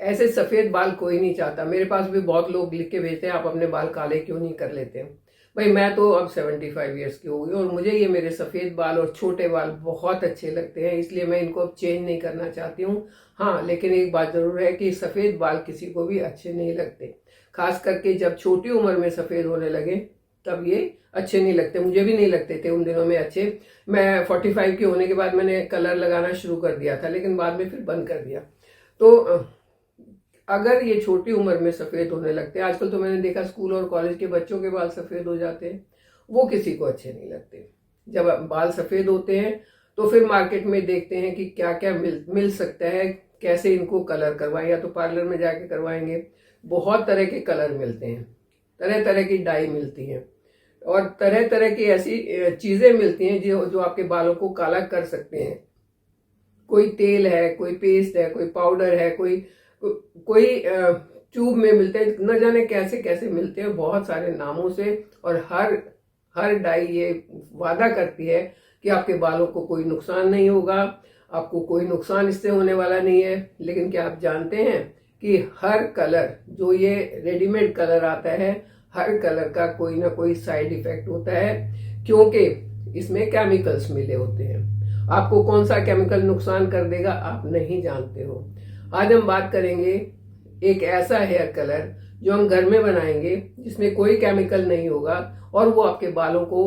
ऐसे सफेद बाल कोई नहीं चाहता। मेरे पास भी बहुत लोग लिख के भेजते हैं आप अपने बाल काले क्यों नहीं कर लेते हैं। भाई मैं तो अब 75 ईयर्स की हो गई और मुझे ये मेरे सफेद बाल और छोटे बाल बहुत अच्छे लगते हैं, इसलिए मैं इनको अब चेंज नहीं करना चाहती हूँ। हाँ, लेकिन एक बात जरूर है कि सफेद बाल किसी को भी अच्छे नहीं लगते, खास करके जब छोटी उम्र में सफेद होने लगे तब ये अच्छे नहीं लगते। मुझे भी नहीं लगते थे उन दिनों में अच्छे। मैं 45 के होने के बाद मैंने कलर लगाना शुरू कर दिया था, लेकिन बाद में फिर बंद कर दिया। तो अगर ये छोटी उम्र में सफेद होने लगते हैं, आजकल तो मैंने देखा स्कूल और कॉलेज के बच्चों के बाल सफेद हो जाते हैं, वो किसी को अच्छे नहीं लगते। जब बाल सफेद होते हैं तो फिर मार्केट में देखते हैं कि क्या क्या मिल सकता है, कैसे इनको कलर करवाएं। या तो पार्लर में जाके करवाएंगे, बहुत तरह के कलर मिलते हैं, तरह तरह की डाई मिलती हैं और तरह तरह की ऐसी चीजें मिलती हैं जो आपके बालों को काला कर सकते हैं। कोई तेल है, कोई पेस्ट है, कोई पाउडर है, कोई ट्यूब में मिलते हैं, न जाने कैसे कैसे मिलते हैं बहुत सारे नामों से। और हर डाई ये वादा करती है कि आपके बालों को कोई नुकसान नहीं होगा, आपको कोई नुकसान इससे होने वाला नहीं है। लेकिन क्या आप जानते हैं कि हर कलर जो ये रेडीमेड कलर आता है, हर कलर का कोई ना कोई साइड इफेक्ट होता है, क्योंकि इसमें केमिकल्स मिले होते हैं। आपको कौन सा केमिकल नुकसान कर देगा आप नहीं जानते हो। आज हम बात करेंगे एक ऐसा हेयर कलर जो हम घर में बनाएंगे, जिसमें कोई केमिकल नहीं होगा और वो आपके बालों को,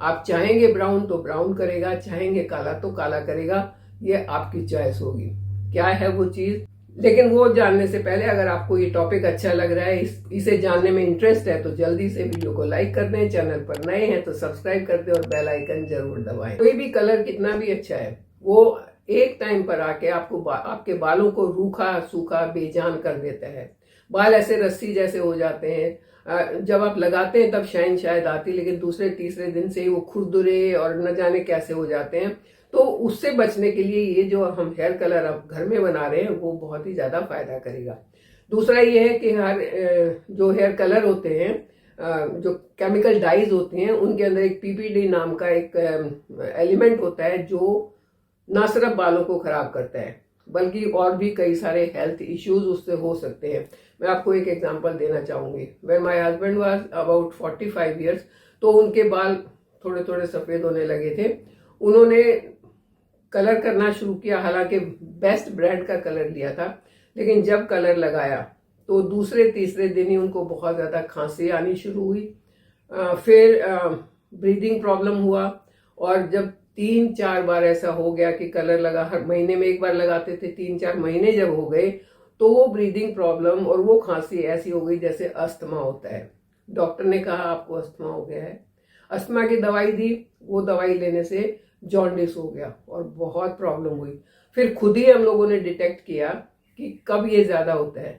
आप चाहेंगे ब्राउन तो ब्राउन करेगा, चाहेंगे काला तो काला करेगा। ये आपकी चॉइस होगी। क्या है वो चीज, लेकिन वो जानने से पहले अगर आपको ये टॉपिक अच्छा लग रहा है, इसे जानने में इंटरेस्ट है, तो जल्दी से वीडियो को लाइक कर दें। चैनल पर नए हैं तो सब्सक्राइब कर दें और बेल आइकन जरूर दबाएं। कोई भी कलर कितना भी अच्छा है, वो एक टाइम पर आके आपके बालों को रूखा सूखा बेजान कर देता है। बाल ऐसे रस्सी जैसे हो जाते हैं, जब आप लगाते हैं तब शाइन शायद आती, लेकिन दूसरे तीसरे दिन से ही वो खुरदुरे और न जाने कैसे हो जाते हैं। तो उससे बचने के लिए ये जो हम हेयर कलर अब घर में बना रहे हैं वो बहुत ही ज्यादा फायदा करेगा। दूसरा ये है कि हर जो हेयर कलर होते हैं, जो केमिकल डाइज होती हैं, उनके अंदर एक पीपीडी नाम का एक एलिमेंट होता है जो ना सिर्फ बालों को खराब करता है बल्कि और भी कई सारे हेल्थ इश्यूज उससे हो सकते हैं। मैं आपको एक एग्जांपल देना चाहूंगी। When my husband was about 45 years, तो उनके बाल थोड़े थोड़े सफेद होने लगे थे। उन्होंने कलर करना शुरू किया, हालांकि बेस्ट ब्रांड का कलर लिया था, लेकिन जब कलर लगाया तो दूसरे तीसरे दिन ही उनको बहुत ज्यादा खांसी आनी शुरू हुई। फिर ब्रीदिंग प्रॉब्लम हुआ और जब 3-4 बार ऐसा हो गया कि कलर लगा, हर महीने में एक बार लगाते थे, 3-4 महीने जब हो गए तो वो ब्रीदिंग प्रॉब्लम और वो खांसी ऐसी हो गई जैसे अस्थमा होता है। डॉक्टर ने कहा आपको अस्थमा हो गया है। अस्थमा की दवाई दी, वो दवाई लेने से जॉन्डिस हो गया और बहुत प्रॉब्लम हुई। फिर खुद ही हम लोगों ने डिटेक्ट किया कि कब ये ज्यादा होता है,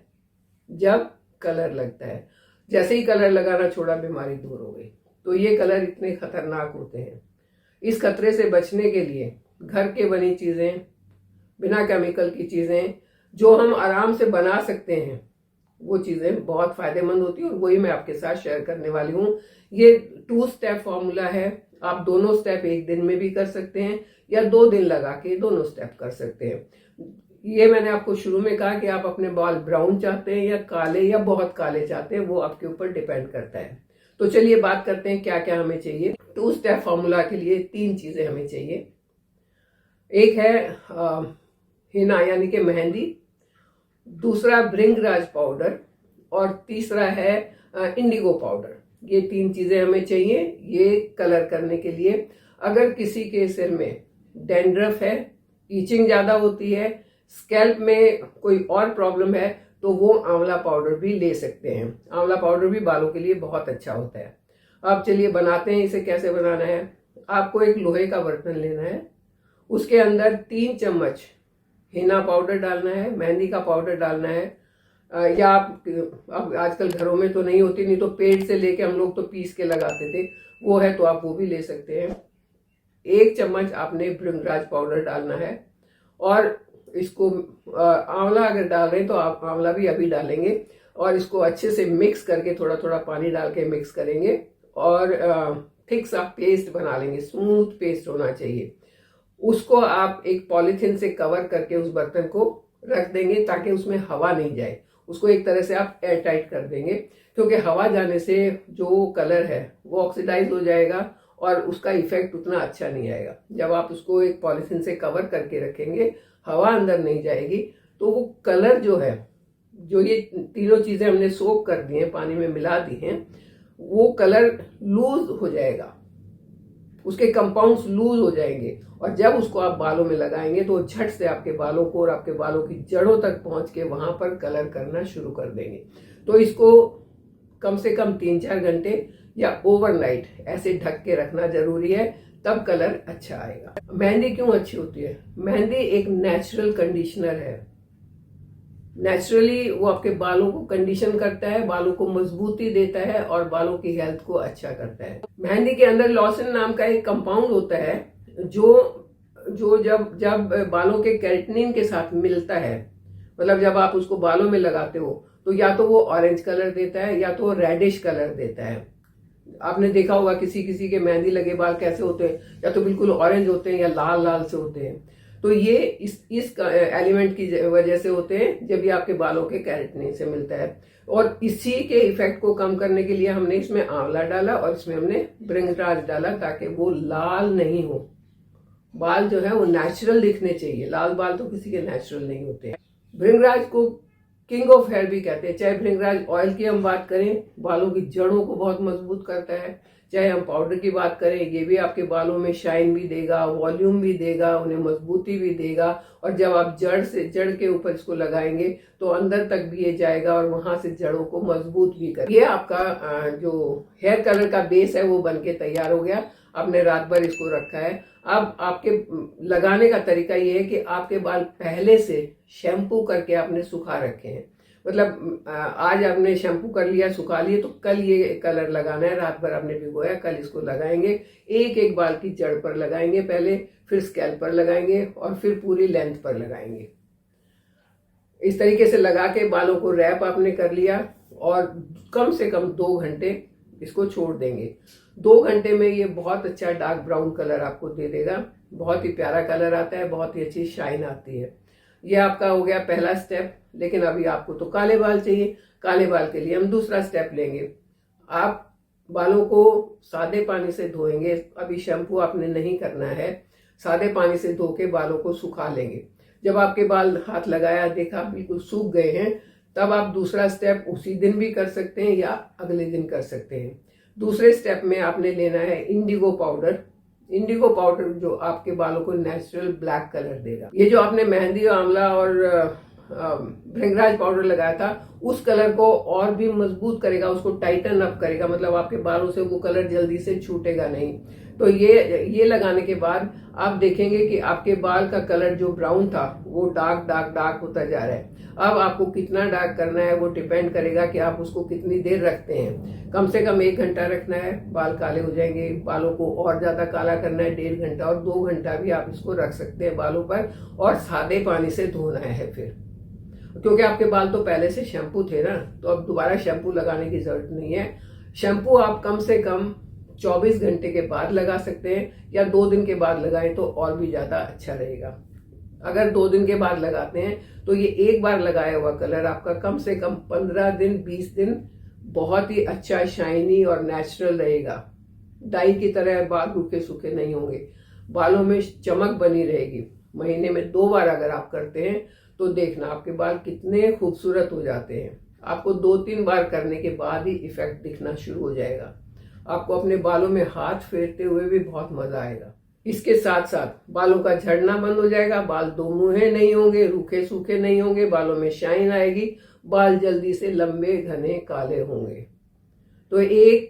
जब कलर लगता है। जैसे ही कलर लगाना छोड़ा बीमारी दूर हो गई। तो ये कलर इतने खतरनाक होते हैं। इस खतरे से बचने के लिए घर के बनी चीजें, बिना केमिकल की चीजें जो हम आराम से बना सकते हैं, वो चीजें बहुत फायदेमंद होती है और वही मैं आपके साथ शेयर करने वाली हूँ। ये 2 स्टेप फॉर्मूला है। आप दोनों स्टेप एक दिन में भी कर सकते हैं या 2 दिन लगा के दोनों स्टेप कर सकते हैं। ये मैंने आपको शुरू में कहा कि आप अपने बाल ब्राउन चाहते हैं या काले या बहुत काले चाहते हैं, वो आपके ऊपर डिपेंड करता है। तो चलिए बात करते हैं क्या क्या हमें चाहिए। 2 स्टेप फॉर्मूला के लिए 3 चीजें हमें चाहिए। एक है हिना यानी कि मेहंदी, दूसरा भृंगराज पाउडर और तीसरा है इंडिगो पाउडर। ये 3 चीजें हमें चाहिए ये कलर करने के लिए। अगर किसी के सिर में डैंड्रफ है, ईचिंग ज्यादा होती है, स्कैल्प में कोई और प्रॉब्लम है, तो वो आंवला पाउडर भी ले सकते हैं। आंवला पाउडर भी बालों के लिए बहुत अच्छा होता है। अब चलिए बनाते हैं। इसे कैसे बनाना है, आपको एक लोहे का बर्तन लेना है, उसके अंदर 3 चम्मच हिना पाउडर डालना है, मेहंदी का पाउडर डालना है, या आप अब आजकल घरों में तो नहीं होती, नहीं तो पेड़ से लेके हम लोग तो पीस के लगाते थे, वो है तो आप वो भी ले सकते हैं। 1 चम्मच आपने भृंगराज पाउडर डालना है और इसको आंवला अगर डाल रहे हैं तो आप आंवला भी अभी डालेंगे और इसको अच्छे से मिक्स करके थोड़ा थोड़ा पानी डाल के मिक्स करेंगे और थिक सा पेस्ट बना लेंगे। स्मूथ पेस्ट होना चाहिए। उसको आप एक पॉलीथिन से कवर करके उस बर्तन को रख देंगे ताकि उसमें हवा नहीं जाए। उसको एक तरह से आप एयर टाइट कर देंगे, क्योंकि हवा जाने से जो कलर है वो ऑक्सीडाइज हो जाएगा और उसका इफेक्ट उतना अच्छा नहीं आएगा। जब आप उसको एक पॉलिथीन से कवर करके रखेंगे, हवा अंदर नहीं जाएगी, तो वो कलर जो है, जो ये तीनों चीजें हमने सोक कर दी हैं, पानी में मिला दी हैं, वो कलर लूज हो जाएगा, उसके कंपाउंड्स लूज हो जाएंगे और जब उसको आप बालों में लगाएंगे तो झट से आपके बालों को और आपके बालों की जड़ों तक पहुंच के वहां पर कलर करना शुरू कर देंगे। तो इसको कम से कम 3-4 घंटे या ओवरनाइट ऐसे ढक के रखना जरूरी है, तब कलर अच्छा आएगा। मेहंदी क्यों अच्छी होती है? मेहंदी एक नेचुरल कंडीशनर है। नेचुरली वो आपके बालों को कंडीशन करता है, बालों को मजबूती देता है और बालों की हेल्थ को अच्छा करता है। मेहंदी के अंदर लॉसिन नाम का एक कंपाउंड होता है जो जब बालों के केराटिनिन के साथ मिलता है, मतलब जब आप उसको बालों में लगाते हो, तो या तो वो ऑरेंज कलर देता है या तो रेडिश कलर देता है। आपने देखा होगा किसी किसी के मेहंदी लगे बाल कैसे होते हैं, या तो बिल्कुल ऑरेंज होते हैं या लाल लाल से होते हैं। तो ये इस एलिमेंट की वजह से होते हैं जब ये आपके बालों के केराटिनिन से मिलता है। और इसी के इफेक्ट को कम करने के लिए हमने इसमें आंवला डाला और इसमें हमने भृंगराज डाला, ताकि वो लाल नहीं हो। बाल जो है वो नेचुरल दिखने चाहिए, लाल बाल तो किसी के नेचुरल नहीं होते हैं। भृंगराज को किंग ऑफ हेयर भी कहते हैं। चाहे भृंगराज ऑयल की हम बात करें, बालों की जड़ों को बहुत मजबूत करता है, चाहे हम पाउडर की बात करें, ये भी आपके बालों में शाइन भी देगा, वॉल्यूम भी देगा, उन्हें मजबूती भी देगा। और जब आप जड़ के ऊपर इसको लगाएंगे तो अंदर तक भी ये जाएगा और वहां से जड़ों को मजबूत भी कर। ये आपका जो हेयर कलर का बेस है वो बन के तैयार हो गया। आपने रात भर इसको रखा है। अब आपके लगाने का तरीका ये है कि आपके बाल पहले से शैम्पू करके आपने सुखा रखे हैं। मतलब आज आपने शैम्पू कर लिया, सुखा लिए, तो कल ये कलर लगाना है। रात भर आपने भिगोया, कल इसको लगाएंगे। एक एक बाल की जड़ पर लगाएंगे पहले, फिर स्कैल्प पर लगाएंगे और फिर पूरी लेंथ पर लगाएंगे। इस तरीके से लगा के बालों को रैप आपने कर लिया और कम से कम 2 घंटे इसको छोड़ देंगे। 2 घंटे में ये बहुत अच्छा डार्क ब्राउन कलर आपको दे देगा। बहुत ही प्यारा कलर आता है, बहुत ही अच्छी शाइन आती है। ये आपका हो गया पहला स्टेप। लेकिन अभी आपको तो काले बाल चाहिए। काले बाल के लिए हम दूसरा स्टेप लेंगे। आप बालों को सादे पानी से धोएंगे। अभी शैम्पू आपने नहीं करना है, सादे पानी से धो के बालों को सुखा लेंगे। जब आपके बाल हाथ लगाया, देखा बिल्कुल सूख गए हैं, तब आप दूसरा स्टेप उसी दिन भी कर सकते हैं या अगले दिन कर सकते हैं। दूसरे स्टेप में आपने लेना है इंडिगो पाउडर। इंडिगो पाउडर जो आपके बालों को नेचुरल ब्लैक कलर देगा। ये जो आपने मेहंदी, आंवला और भृंगराज पाउडर लगाया था, उस कलर को और भी मजबूत करेगा, उसको टाइटन अप करेगा। मतलब आपके बालों से वो कलर जल्दी से छूटेगा नहीं। तो ये लगाने के बाद आप देखेंगे कि आपके बाल का कलर जो ब्राउन था वो डार्क डार्क डार्क होता जा रहा है। अब आपको कितना डार्क करना है वो डिपेंड करेगा कि आप उसको कितनी देर रखते हैं। कम से कम 1 घंटा रखना है, बाल काले हो जाएंगे। बालों को और ज्यादा काला करना है 1.5 घंटा, और 2 घंटा भी आप इसको रख सकते हैं बालों पर। और सादे पानी से धोना है फिर, क्योंकि आपके बाल तो पहले से शैम्पू थे ना, तो अब दोबारा शैम्पू लगाने की जरूरत नहीं है। शैम्पू आप कम से कम 24 घंटे के बाद लगा सकते हैं या 2 दिन के बाद लगाएं तो और भी ज्यादा अच्छा रहेगा। अगर 2 दिन के बाद लगाते हैं तो ये एक बार लगाया हुआ कलर आपका कम से कम 15 दिन 20 दिन बहुत ही अच्छा शाइनी और नेचुरल रहेगा। डाई की तरह बाल रूखे सूखे नहीं होंगे, बालों में चमक बनी रहेगी। महीने में 2 बार अगर आप करते हैं तो देखना आपके बाल कितने खूबसूरत हो जाते हैं। आपको 2-3 बार करने के बाद ही इफेक्ट दिखना शुरू हो जाएगा। आपको अपने बालों में हाथ फेरते हुए भी बहुत मजा आएगा। इसके साथ साथ बालों का झड़ना बंद हो जाएगा, बाल 2 मुहे नहीं होंगे, रूखे सूखे नहीं होंगे, बालों में शाइन आएगी, बाल जल्दी से लंबे घने काले होंगे। तो एक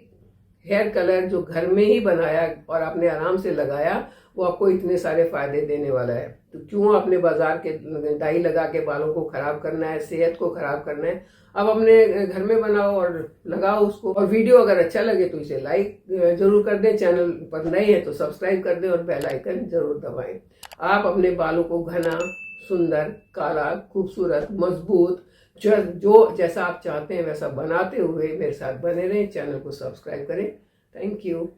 हेयर कलर जो घर में ही बनाया और आपने आराम से लगाया, वो आपको इतने सारे फायदे देने वाला है। तो क्यों अपने बाजार के डाई लगा के बालों को खराब करना है, सेहत को खराब करना है। अब अपने घर में बनाओ और लगाओ उसको। और वीडियो अगर अच्छा लगे तो इसे लाइक जरूर कर दें, चैनल पर नए हैं तो सब्सक्राइब कर दें और बेल आइकन जरूर दबाएं। आप अपने बालों को घना, सुंदर, काला, खूबसूरत, मजबूत, जो जैसा आप चाहते हैं वैसा बनाते हुए मेरे साथ बने रहें। चैनल को सब्सक्राइब करें। Thank you.